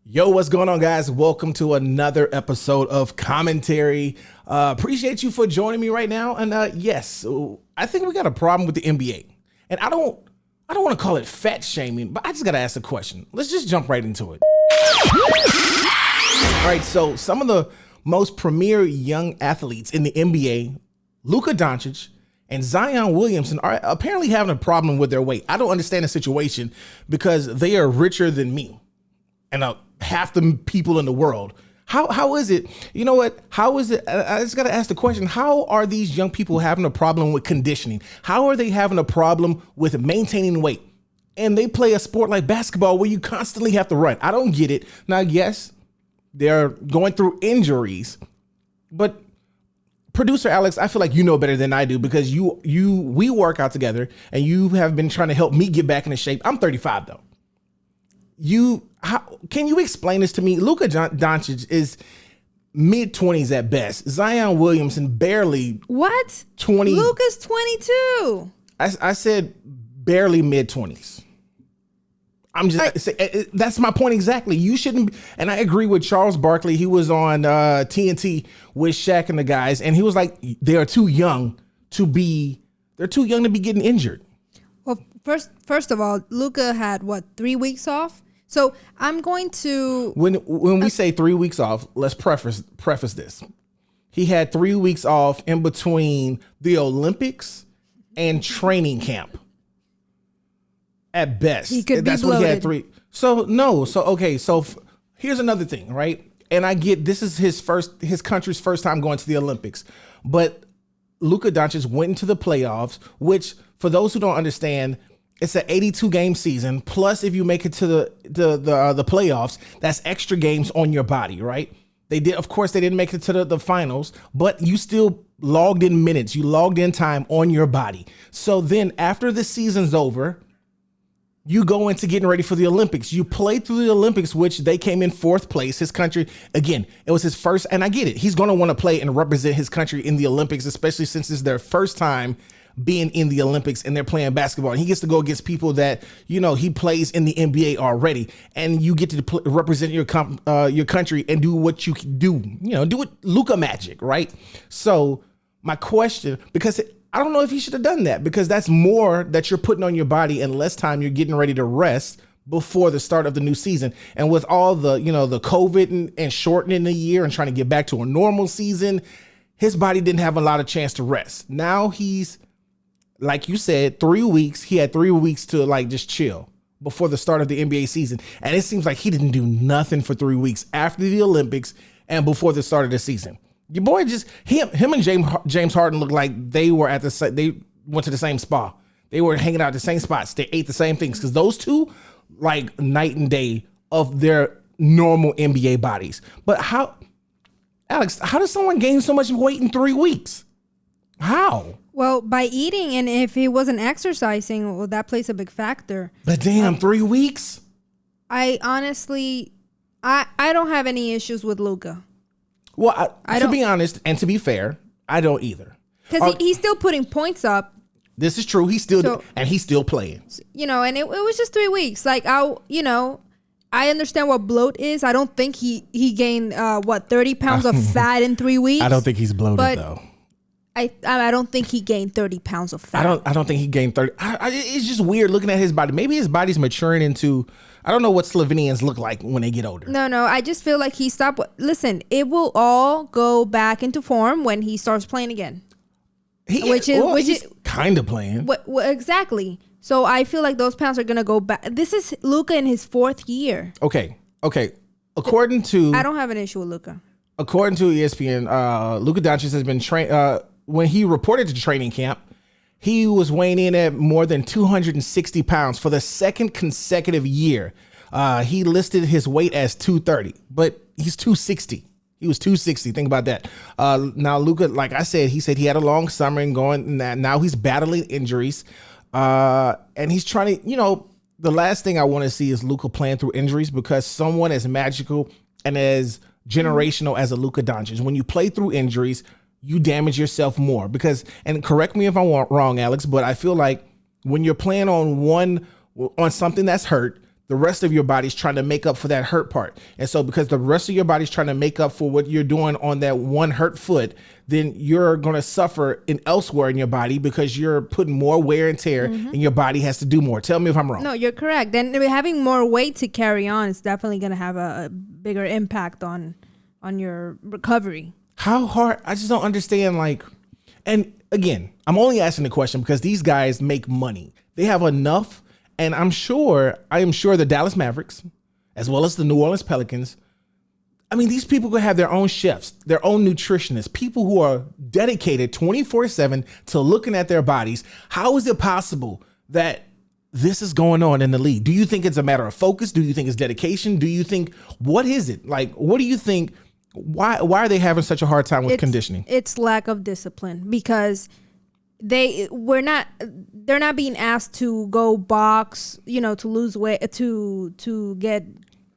Yo, what's going on, guys? Welcome to another episode of Commentary. Appreciate you for joining me right now. And yes, I think we got a problem with the NBA. And I don't want to call it fat shaming, but I just got to ask a question. Let's just jump right into it. All right, so some of the most premier young athletes in the NBA, Luka Doncic and Zion Williamson, are apparently having a problem with their weight. I don't understand the situation because they are richer than me and half the people in the world. How is it? You know what? How is it? I just got to ask the question. How are these young people having a problem with conditioning? How are they having a problem with maintaining weight? And they play a sport like basketball where you constantly have to run. I don't get it. Now, yes, they're going through injuries, but producer Alex, I feel like you know better than I do because we work out together and you have been trying to help me get back into shape. I'm 35 though. Can you explain this to me? Luka Doncic is mid-20s at best. Zion Williamson barely. What? 20. Luka's 22. I said barely mid-20s. I'm just saying, that's my point exactly. You shouldn't. And I agree with Charles Barkley. He was on TNT with Shaq and the guys, and he was like, they're too young to be getting injured. Well, first of all, Luka had 3 weeks off? So I'm going to. When we say 3 weeks off, let's preface this. He had 3 weeks off in between the Olympics and training camp. At best, he could that's be bloated. What he had 3. So here's another thing, right? And I get this is his country's first time going to the Olympics, but Luka Doncic went into the playoffs, which for those who don't understand, it's an 82 game season. Plus, if you make it to the playoffs, that's extra games on your body, right? They didn't make it to the finals, but you still logged in minutes. You logged in time on your body. So then after the season's over, you go into getting ready for the Olympics. You played through the Olympics, which they came in 4th place. His country, again, it was his first, and I get it. He's going to want to play and represent his country in the Olympics, especially since it's their first time being in the Olympics and they're playing basketball. And he gets to go against people that, he plays in the NBA already. And you get to represent your country and do what you can do, do it Luka magic, right? So my question, because I don't know if he should have done that, because that's more that you're putting on your body and less time you're getting ready to rest before the start of the new season. And with all the, the COVID and shortening the year and trying to get back to a normal season, his body didn't have a lot of chance to rest. Now he's, like you said, 3 weeks. He had 3 weeks to just chill before the start of the NBA season. And it seems like he didn't do nothing for 3 weeks after the Olympics and before the start of the season. Your boy him and James Harden looked like they were they went to the same spa. They were hanging out at the same spots. They ate the same things because those two, like night and day of their normal NBA bodies. But Alex, how does someone gain so much weight in 3 weeks? How? Well, by eating, and if he wasn't exercising, well, that plays a big factor. But damn, 3 weeks? I honestly, I don't have any issues with Luka. Well, to be honest and to be fair, I don't either. Because he's still putting points up. This is true. He's still playing. And it was just 3 weeks. I understand what bloat is. I don't think he gained 30 pounds of fat in 3 weeks. I don't think he's bloated though. I don't think he gained 30 pounds of fat. I don't think he gained 30. It's just weird looking at his body. Maybe his body's maturing into. I don't know what Slovenians look like when they get older. No. I just feel like he stopped. Listen, it will all go back into form when he starts playing again. He's kind of playing. Exactly. So I feel like those pounds are gonna go back. This is Luka in his 4th year. Okay. According to, I don't have an issue with Luka. According to ESPN, Luka Doncic has been trained. When he reported to training camp, he was weighing in at more than 260 pounds for the 2nd consecutive year. He listed his weight as 230, but he's 260. He was 260. Think about that. Now, Luka, like I said, he said he had a long summer and now he's battling injuries. And he's trying to, the last thing I want to see is Luka playing through injuries, because someone as magical and as generational as a Luka Doncic, when you play through injuries, you damage yourself more. Because, and correct me if I'm wrong, Alex, but I feel like when you're playing on something that's hurt, the rest of your body's trying to make up for that hurt part. And so because the rest of your body's trying to make up for what you're doing on that one hurt foot, then you're going to suffer elsewhere in your body because you're putting more wear and tear and your body has to do more. Tell me if I'm wrong. No, you're correct. Then having more weight to carry on is definitely going to have a bigger impact on your recovery. How hard? I just don't understand. And again, I'm only asking the question because these guys make money. They have enough. And I am sure the Dallas Mavericks, as well as the New Orleans Pelicans, I mean, these people could have their own chefs, their own nutritionists, people who are dedicated 24/7 to looking at their bodies. How is it possible that this is going on in the league? Do you think it's a matter of focus? Do you think it's dedication? Do you think, what is it? What do you think? Why are they having such a hard time with conditioning? It's lack of discipline because they're not being asked to go box, to lose weight, to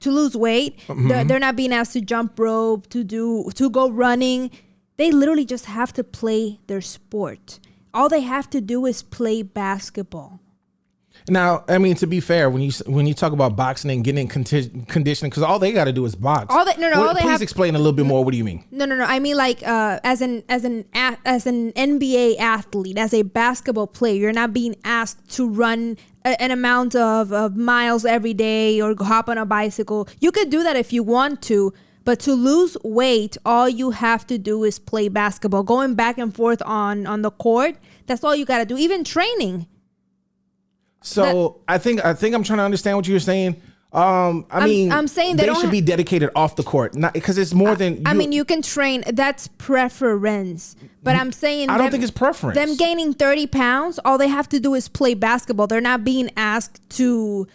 lose weight. They're not being asked to jump rope, to go running. They literally just have to play their sport. All they have to do is play basketball. Now, I mean, to be fair, when you talk about boxing and getting conditioning, because all they got to do is box. Please explain a little bit more. What do you mean? No. I mean, as an NBA athlete, as a basketball player, you're not being asked to run an amount of miles every day or hop on a bicycle. You could do that if you want to. But to lose weight, all you have to do is play basketball. Going back and forth on the court, that's all you got to do. Even training. So I think I'm trying to understand what you're saying. I'm saying they should be dedicated off the court, not because it's more than. You can train. That's preference, but I'm saying I don't think it's preference. Them gaining 30 pounds, all they have to do is play basketball. They're not being asked to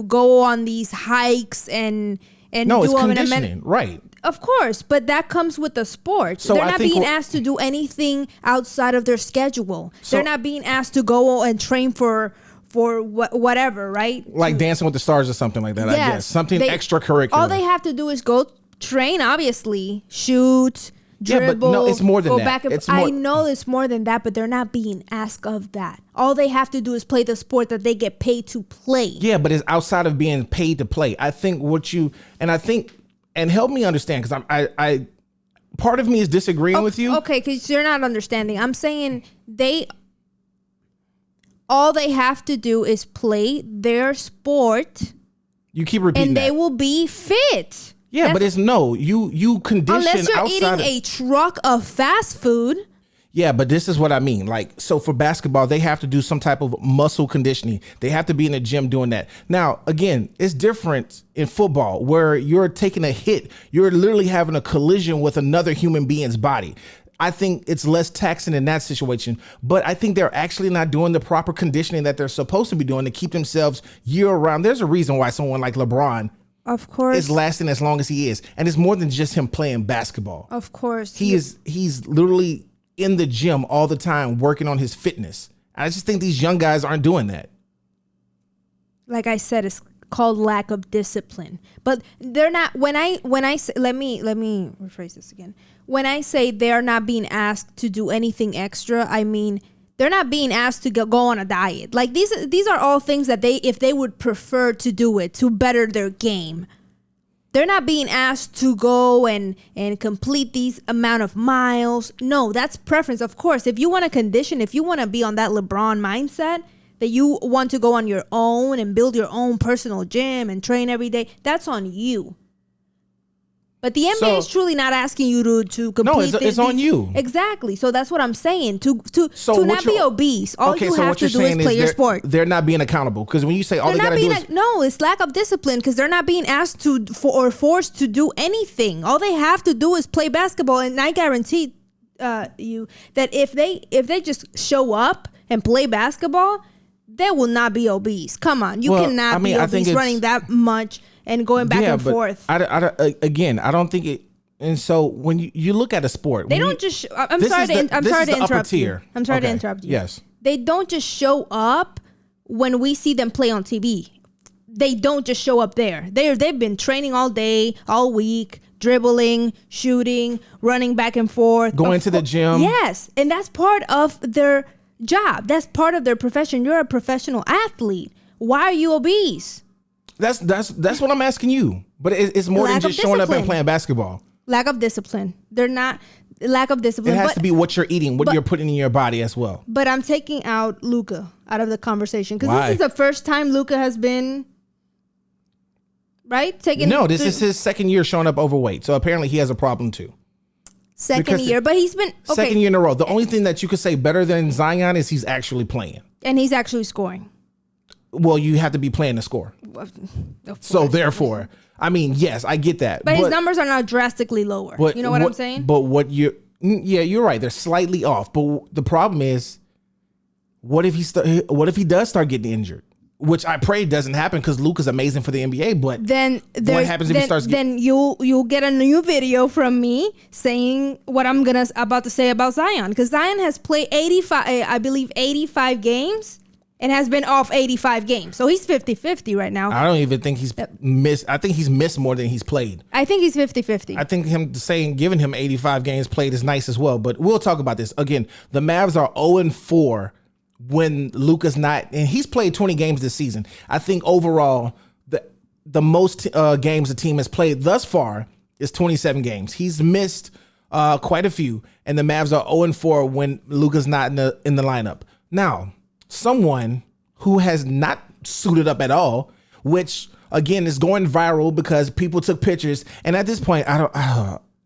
go on these hikes and no, it's conditioning, right? Of course, but that comes with the sport. So they're not being asked to do anything outside of their schedule. They're not being asked to go and train for whatever, right? Like Dancing with the Stars or something like that, yes, I guess. Something extracurricular. All they have to do is go train, obviously. Shoot, dribble. Yeah, but no, it's more than that. I know it's more than that, but they're not being asked of that. All they have to do is play the sport that they get paid to play. Yeah, but it's outside of being paid to play. I think and help me understand, because I part of me is disagreeing with you. Okay, because you're not understanding. I'm saying all they have to do is play their sport. You keep repeating and that. they will be fit. Yeah, but you condition unless you're outside eating a truck of fast food. Yeah, but this is what I mean. So for basketball, they have to do some type of muscle conditioning. They have to be in the gym doing that. Now, again, it's different in football where you're taking a hit. You're literally having a collision with another human being's body. I think it's less taxing in that situation, but I think they're actually not doing the proper conditioning that they're supposed to be doing to keep themselves year round. There's a reason why someone like LeBron, of course, is lasting as long as he is. And it's more than just him playing basketball. Of course. He's literally in the gym all the time working on his fitness. I just think these young guys aren't doing that. Like I said, it's called lack of discipline. But they're not, when I say, let me rephrase this again. When I say they're not being asked to do anything extra, I mean they're not being asked to go on a diet. Like these are all things that if they would prefer to do it to better their game. They're not being asked to go and complete these amount of miles. No, that's preference. Of course, if you want to condition, if you want to be on that LeBron mindset, that you want to go on your own and build your own personal gym and train every day, that's on you. But the NBA is truly not asking you to complete. No, it's on you. Exactly. So that's what I'm saying. To not be obese, all you have to do is play your sport. They're not being accountable because when you say all they gotta do is no, it's lack of discipline because they're not being asked or forced to do anything. All they have to do is play basketball, and I guarantee you that if they just show up and play basketball, they will not be obese. Come on, you cannot be obese running that much and going back and forth. I don't think it. And so when you look at a sport, they don't just. I'm sorry to interrupt you. I'm sorry to interrupt you. Yes, they don't just show up when we see them play on TV. They don't just show up there. They've been training all day, all week, dribbling, shooting, running back and forth, going to the gym. Yes, and that's part of their job. That's part of their profession. You're a professional athlete. Why are you obese? That's what I'm asking you. But it's more than just showing up and playing basketball. Lack of discipline. They're not lack of discipline. It has to be what you're eating, what you're putting in your body as well. But I'm taking out Luka out of the conversation because this is the first time Luka has been right. This is his second year showing up overweight. So apparently he has a problem too. Second year, but he's been second year in a row. The only thing that you could say better than Zion is he's actually playing and he's actually scoring. Well, you have to be playing to score. So therefore, I mean, yes, I get that. But his numbers are not drastically lower. You know what I'm saying? But you're right. They're slightly off. But the problem is, what if he does start getting injured? Which I pray doesn't happen because Luka's amazing for the NBA. But then what happens if he starts? Then you'll get a new video from me saying what I'm about to say about Zion because Zion has played 85 games. And has been off 85 games. So he's 50-50 right now. I don't even think he's missed. I think he's missed more than he's played. I think he's 50-50. I think giving him 85 games played is nice as well. But we'll talk about this. Again, the Mavs are 0-4 when Luka's not. And he's played 20 games this season. I think overall, the most games the team has played thus far is 27 games. He's missed quite a few. And the Mavs are 0-4 when Luka's not in the lineup. Now, someone who has not suited up at all, which again is going viral because people took pictures. And at this point, I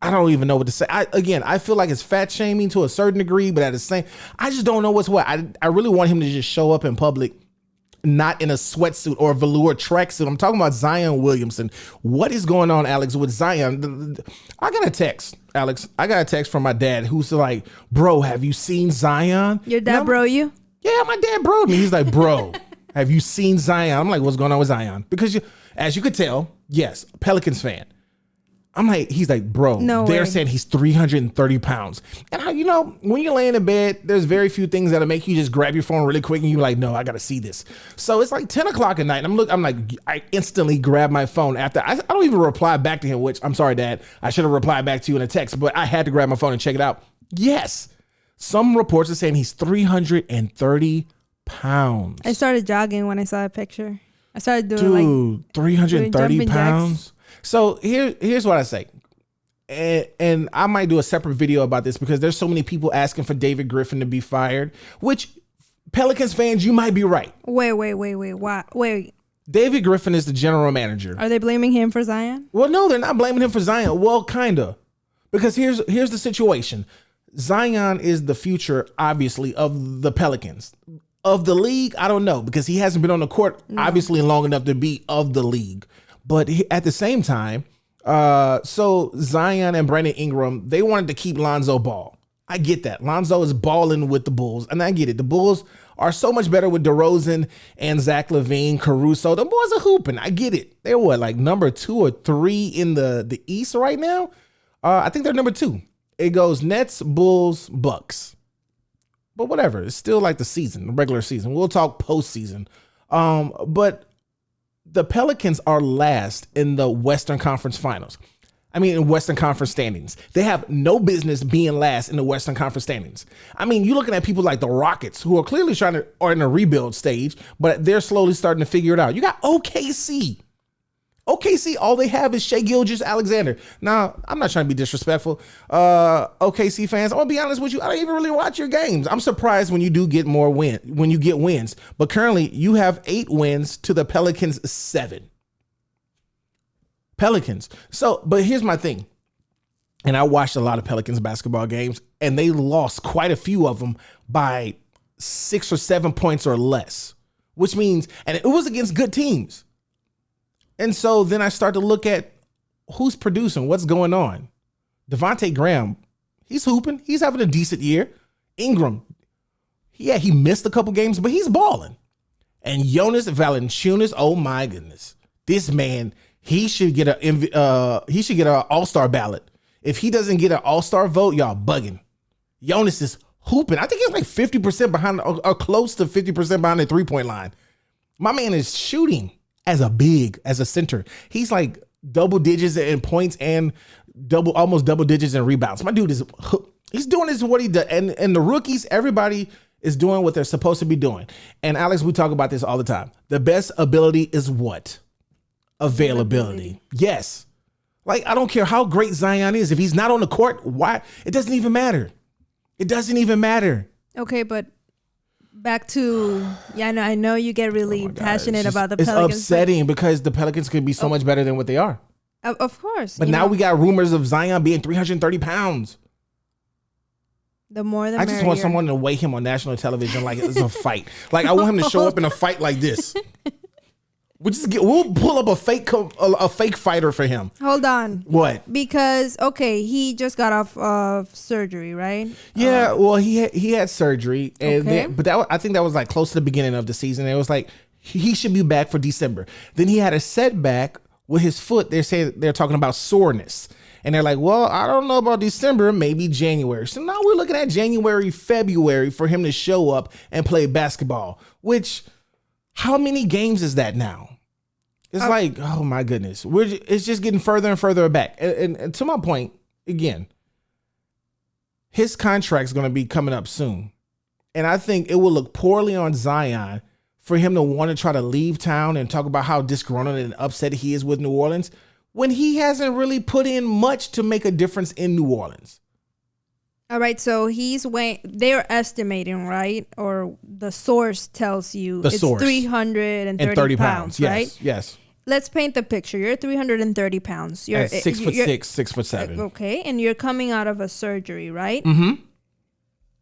don't even know what to say. I feel like it's fat shaming to a certain degree, but at the same, I just don't know what's what. I really want him to just show up in public, not in a sweatsuit or a velour tracksuit. I'm talking about Zion Williamson. What is going on, Alex, with Zion? I got a text, Alex. I got a text from my dad who's like, bro, have you seen Zion? Your dad bro you? Yeah, my dad broed me. He's like, bro, have you seen Zion? I'm like, what's going on with Zion? Because as you could tell, yes, Pelicans fan. He's like, bro, they're saying he's 330 pounds. And when you're laying in bed, there's very few things that'll make you just grab your phone really quick and you're like, no, I got to see this. So it's like 10 o'clock at night. And I'm like, I instantly grab my phone after. I don't even reply back to him, which I'm sorry, Dad. I should have replied back to you in a text, but I had to grab my phone and check it out. Yes. Some reports are saying he's 330 pounds. I started jogging when I saw a picture. I started doing 330 pounds. So here's what I say. And I might do a separate video about this because there's so many people asking for David Griffin to be fired, which Pelicans fans, you might be right. Wait. Why? Wait. David Griffin is the general manager. Are they blaming him for Zion? Well, no, they're not blaming him for Zion. Well, kind of. Because here's the situation. Zion is the future, obviously, of the Pelicans. Of the league, I don't know, because he hasn't been on the court, obviously, long enough to be of the league. But at the same time, so Zion and Brandon Ingram, they wanted to keep Lonzo Ball. I get that. Lonzo is balling with the Bulls, and I get it. The Bulls are so much better with DeRozan and Zach LaVine, Caruso. The boys are hooping. I get it. They're like number 2 or 3 in the East right now? I think they're number 2. It goes Nets, Bulls, Bucks. But whatever. It's still like the season, the regular season. We'll talk postseason. But the Pelicans are last in the Western Conference Finals. In Western Conference standings. They have no business being last in the Western Conference standings. You're looking at people like the Rockets, who are clearly are in a rebuild stage, but they're slowly starting to figure it out. You got OKC. OKC, all they have is Shai Gilgeous-Alexander. Now, I'm not trying to be disrespectful. OKC fans, I'm gonna be honest with you. I don't even really watch your games. I'm surprised when you do get when you get wins. But currently, you have 8 wins to the Pelicans 7. Pelicans. So, but here's my thing. And I watched a lot of Pelicans basketball games, and they lost quite a few of them by 6 or 7 points or less, which means, and it was against good teams. And so then I start to look at who's producing, what's going on. Devontae Graham, he's hooping. He's having a decent year. Ingram, yeah, he missed a couple games, but he's balling. And Jonas Valanciunas, oh my goodness. This man, he should get an all-star ballot. If he doesn't get an all-star vote, y'all bugging. Jonas is hooping. I think he's like 50% behind, or close to 50% behind the three-point line. My man is shooting. As a center, he's like double digits in points and almost double digits in rebounds. My dude he's doing this what he does. And the rookies, everybody is doing what they're supposed to be doing. And Alex, we talk about this all the time. The best ability is what? availability. Yes. Like, I don't care how great Zion is. If he's not on the court, why? It doesn't even matter. It doesn't even matter. Okay, but back to, I know you get really passionate about the It's Pelicans. It's upsetting because the Pelicans could be so much better than what they are. Of course. But now we got rumors of Zion being 330 pounds. The more the I just want merrier. someone to weigh him on national television like it's a fight. Like, I want him to show up in a fight like this. We'll pull up a fake fighter for him. Hold on. What? Because, okay, he just got off of surgery, right? Yeah, well, he had surgery, and Okay. I think that was like close to the beginning of the season. It was like he should be back for December. Then he had a setback with his foot. They're talking about soreness, and they're like, well, I don't know about December, maybe January. So now we're looking at January, February for him to show up and play basketball. Which, how many games is that now? It's like, oh my goodness, it's just getting further and further back. And to my point, again, his contract's going to be coming up soon. And I think it will look poorly on Zion for him to want to try to leave town and talk about how disgruntled and upset he is with New Orleans when he hasn't really put in much to make a difference in New Orleans. All right, so they're estimating, right? Or the source tells you it's 330 pounds, yes, right? Yes. Let's paint the picture. You're 330 pounds. You're At 6'6", 6'7". Okay, and you're coming out of a surgery, right? Mm-hmm.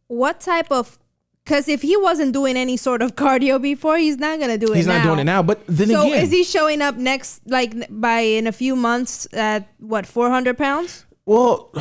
What type of... Because if he wasn't doing any sort of cardio before, he's not going to do it now. He's not doing it now, but then so again... is he showing up next, like, in a few months at, 400 pounds? Well...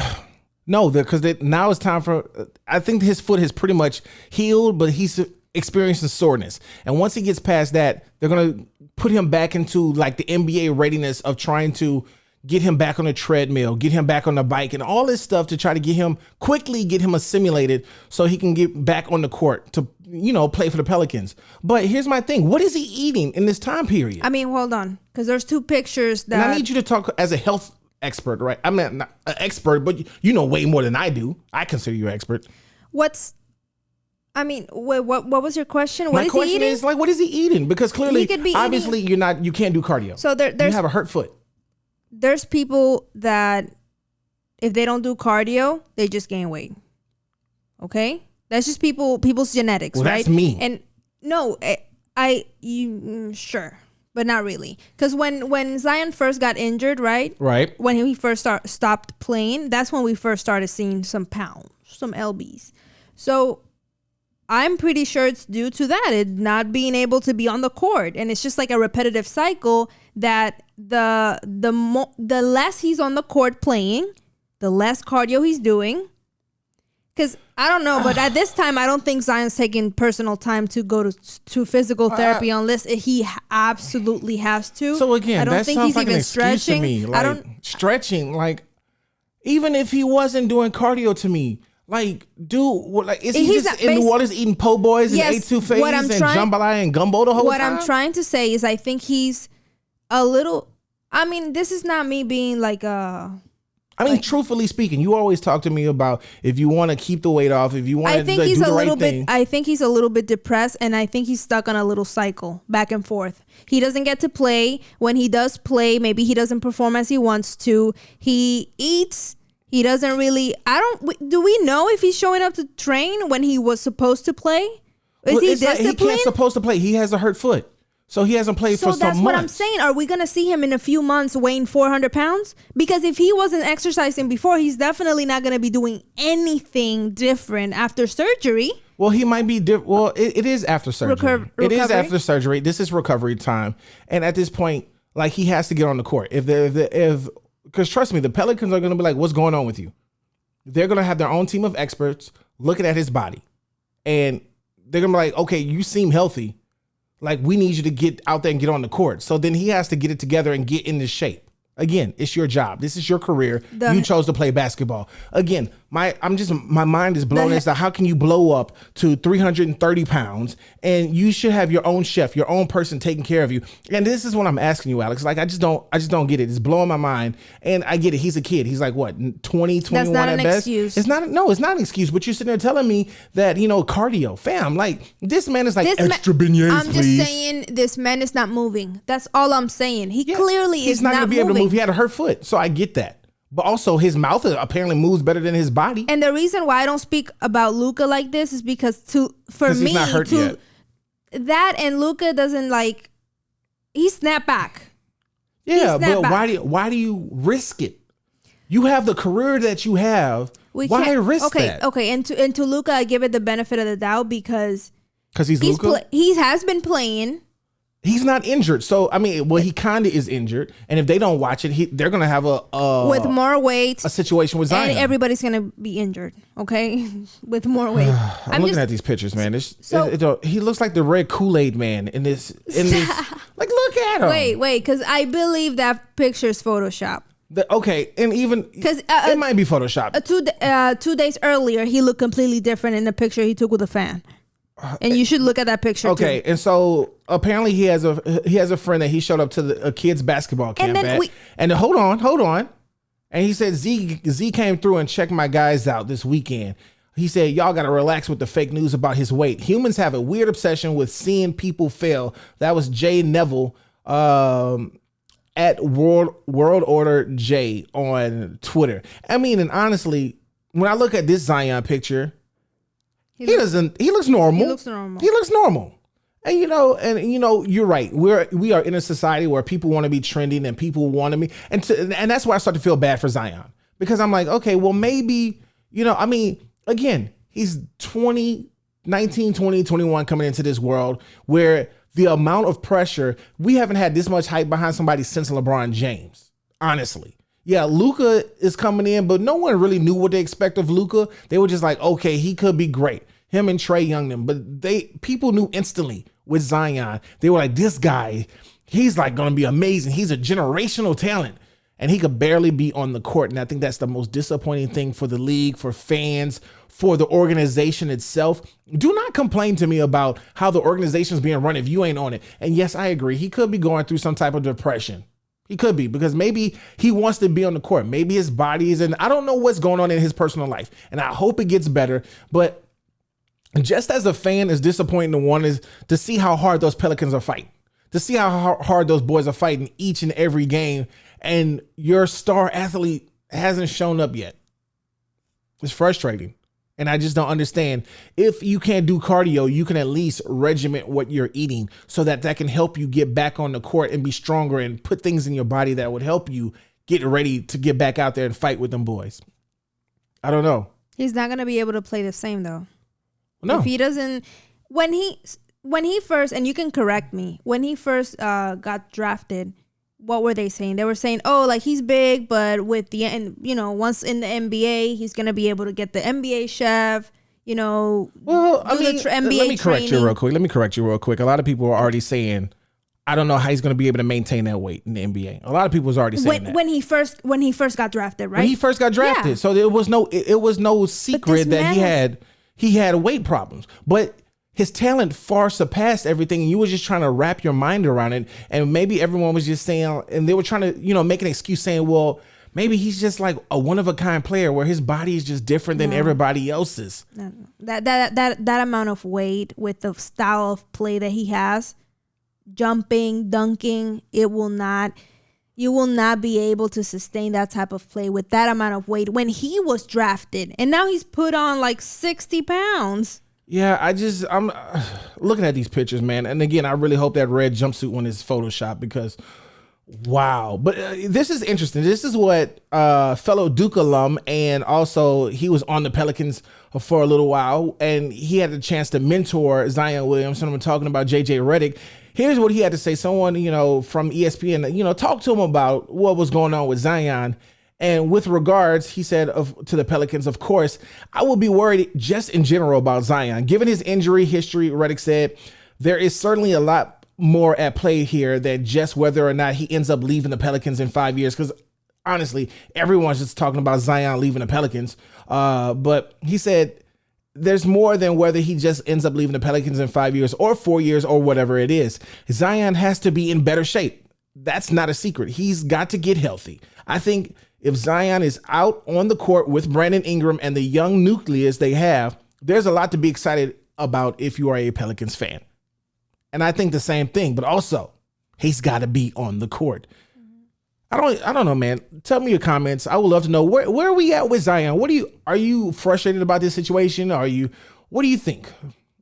No, because now it's time for... I think his foot has pretty much healed, but he's experiencing soreness. And once he gets past that, they're going to put him back into like the NBA readiness of trying to get him back on the treadmill, get him back on the bike, and all this stuff to try to quickly get him assimilated so he can get back on the court to, play for the Pelicans. But here's my thing. What is he eating in this time period? I mean, hold on, because there's two pictures that... And I need you to talk as a health expert, right? I'm not an expert, but you know way more than I do. I consider you an expert. What was your question? My question is, like, what is he eating? Because clearly, He could be obviously, you can't do cardio. So you have a hurt foot. There's people that if they don't do cardio, they just gain weight. Okay? That's just people's genetics, Well, right? that's me. And no, sure. But not really. Because when Zion first got injured, right? Right. When he first stopped playing, that's when we first started seeing some pounds, some lbs. So I'm pretty sure it's due to that, it not being able to be on the court. And it's just like a repetitive cycle that the less he's on the court playing, the less cardio he's doing. Because I don't know, but at this time, I don't think Zion's taking personal time to go to physical therapy unless he absolutely has to. So again, I don't that think sounds he's like even an excuse stretching. to me. Like, stretching, like, even if he wasn't doing cardio to me, like, dude, like, is he just in New Orleans eating po' boys and etouffees and jambalaya and gumbo the whole time? What I'm trying to say is I think he's a little... I mean, this is not me being like a... truthfully speaking, you always talk to me about if you want to keep the weight off, if you want to do the right thing. I think he's a little bit depressed, and I think he's stuck on a little cycle back and forth. He doesn't get to play. When he does play, maybe he doesn't perform as he wants to. He eats. He doesn't really... Do we know if he's showing up to train when he was supposed to play? Is he disciplined? He can't supposed to play. He has a hurt foot. So he hasn't played for some months. So that's what I'm saying. Are we going to see him in a few months weighing 400 pounds? Because if he wasn't exercising before, he's definitely not going to be doing anything different after surgery. Well, he might be... it is after surgery. Recovery? It is after surgery. This is recovery time. And at this point, like, he has to get on the court. Because trust me, the Pelicans are going to be like, what's going on with you? They're going to have their own team of experts looking at his body. And they're going to be like, okay, you seem healthy. Like, we need you to get out there and get on the court. So then he has to get it together and get into shape. Again, it's your job. This is your career. You chose to play basketball. Again, my mind is blown as to how can you blow up to 330 pounds and you should have your own chef, your own person taking care of you. And this is what I'm asking you, Alex. Like, I just don't get it. It's blowing my mind. And I get it. He's a kid. He's like, what, 20, 21 That's not at an best? excuse. It's not an excuse. But you're sitting there telling me that, cardio, fam, like this man is like extra beignets, I'm please. just saying this man is not moving. That's all I'm saying. He clearly is not going to be able to moving. move. He had a hurt foot. So I get that. But also his mouth apparently moves better than his body. And the reason why I don't speak about Luka like this is because he's not hurt yet. That and Luka doesn't he snapped back. Yeah, but why do you risk it? You have the career that you have. Why risk that? Okay, and to Luka I give it the benefit of the doubt because he's Luka? He has been playing. He's not injured. So, I mean, he kind of is injured. And if they don't watch it, they're going to have with more weight. A situation with Zion. And everybody's going to be injured, okay? With more weight. I'm looking at these pictures, man. He looks like the red Kool-Aid man in this. Like, look at him. Wait, because I believe that picture is Photoshop. And even because it might be Photoshop. 2 days earlier, he looked completely different in the picture he took with a fan. And you should look at that picture too. And so apparently he has a friend that he showed up to a kid's basketball camp and hold on. And he said Z came through and checked my guys out this weekend. He said, y'all got to relax with the fake news about his weight. Humans have a weird obsession with seeing people fail. That was Jay Neville at World Order J on Twitter. I mean, and honestly, when I look at this Zion picture, he looks normal. He looks normal. And you're right. We are in a society where people want to be trending and people want to be, and that's why I start to feel bad for Zion, because I'm like, okay, well maybe, again, he's 20, 21 coming into this world where the amount of pressure, we haven't had this much hype behind somebody since LeBron James, honestly. Yeah, Luka is coming in, but no one really knew what they expect of Luka. They were just like, okay, he could be great. Him and Trae Young, but people knew instantly with Zion. They were like, this guy, he's like going to be amazing. He's a generational talent, and he could barely be on the court. And I think that's the most disappointing thing for the league, for fans, for the organization itself. Do not complain to me about how the organization is being run if you ain't on it. And yes, I agree. He could be going through some type of depression. He could be, because maybe he wants to be on the court. Maybe his body is I don't know what's going on in his personal life, and I hope it gets better. But just as a fan, is disappointing to one is to see how hard those Pelicans are fighting, to see how hard those boys are fighting each and every game, and your star athlete hasn't shown up yet. It's frustrating. And I just don't understand. If you can't do cardio, you can at least regiment what you're eating so that can help you get back on the court and be stronger and put things in your body that would help you get ready to get back out there and fight with them boys. I don't know. He's not going to be able to play the same though. No. If he doesn't, when he first, and you can correct me, when he first got drafted, what were they saying? They were saying, oh, like he's big, but with the, once in the NBA, he's going to be able to get the NBA chef, Well, I mean, NBA let me correct training. you real quick. A lot of people are already saying, I don't know how he's going to be able to maintain that weight in the NBA. A lot of people was already saying that. When he first got drafted, right? When he first got drafted. Yeah. So it was no secret that he had weight problems. But his talent far surpassed everything, and you were just trying to wrap your mind around it. And maybe everyone was just saying, and they were trying to, make an excuse saying, well, maybe he's just like a one-of-a-kind player where his body is just different than everybody else's. No. That amount of weight with the style of play that he has, jumping, dunking, you will not be able to sustain that type of play with that amount of weight when he was drafted. And now he's put on like 60 pounds. Yeah, I'm looking at these pictures, man. And again, I really hope that red jumpsuit one is Photoshop, because wow. But this is interesting. This is what fellow Duke alum, and also he was on the Pelicans for a little while, and he had a chance to mentor Zion Williamson. I'm talking about JJ Redick. Here's what he had to say. Someone, from ESPN, talked to him about what was going on with Zion. And with regards, he said to the Pelicans, of course, I will be worried just in general about Zion. Given his injury history, Redick said, there is certainly a lot more at play here than just whether or not he ends up leaving the Pelicans in 5 years. Because honestly, everyone's just talking about Zion leaving the Pelicans. But he said there's more than whether he just ends up leaving the Pelicans in 5 years or 4 years or whatever it is. Zion has to be in better shape. That's not a secret. He's got to get healthy. I think if Zion is out on the court with Brandon Ingram and the young nucleus they have, there's a lot to be excited about if you are a Pelicans fan. And I think the same thing, but also he's got to be on the court. I don't know, man. Tell me your comments. I would love to know where are we at with Zion? Are you frustrated about this situation? What do you think?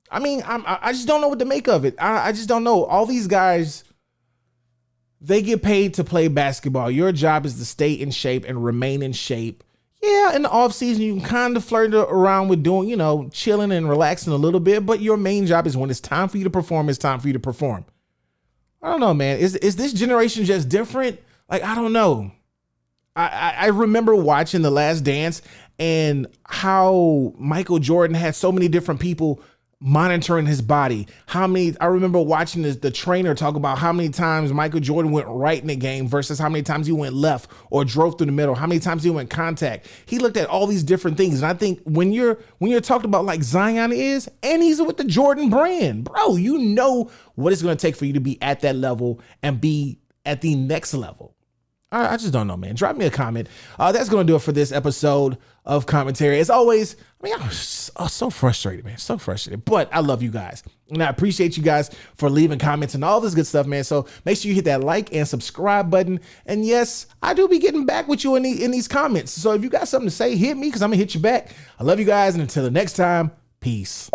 I mean, I just don't know what to make of it. I just don't know. All these guys, they get paid to play basketball. Your job is to stay in shape and remain in shape. Yeah, in the offseason, you can kind of flirt around with doing, chilling and relaxing a little bit. But your main job is when it's time for you to perform, it's time for you to perform. I don't know, man. Is this generation just different? Like, I don't know. I remember watching The Last Dance and how Michael Jordan had so many different people monitoring his body. I remember watching the trainer talk about how many times Michael Jordan went right in the game versus how many times he went left or drove through the middle, how many times he went contact. He looked at all these different things. And I think when you're talking about like Zion is, and he's with the Jordan brand, bro, you know what it's going to take for you to be at that level and be at the next level. I just don't know, man. Drop me a comment. That's going to do it for this episode of Commentary. As always, I'm so frustrated, man. So frustrated. But I love you guys. And I appreciate you guys for leaving comments and all this good stuff, man. So make sure you hit that like and subscribe button. And yes, I do be getting back with you in these comments. So if you got something to say, hit me because I'm going to hit you back. I love you guys. And until the next time, peace.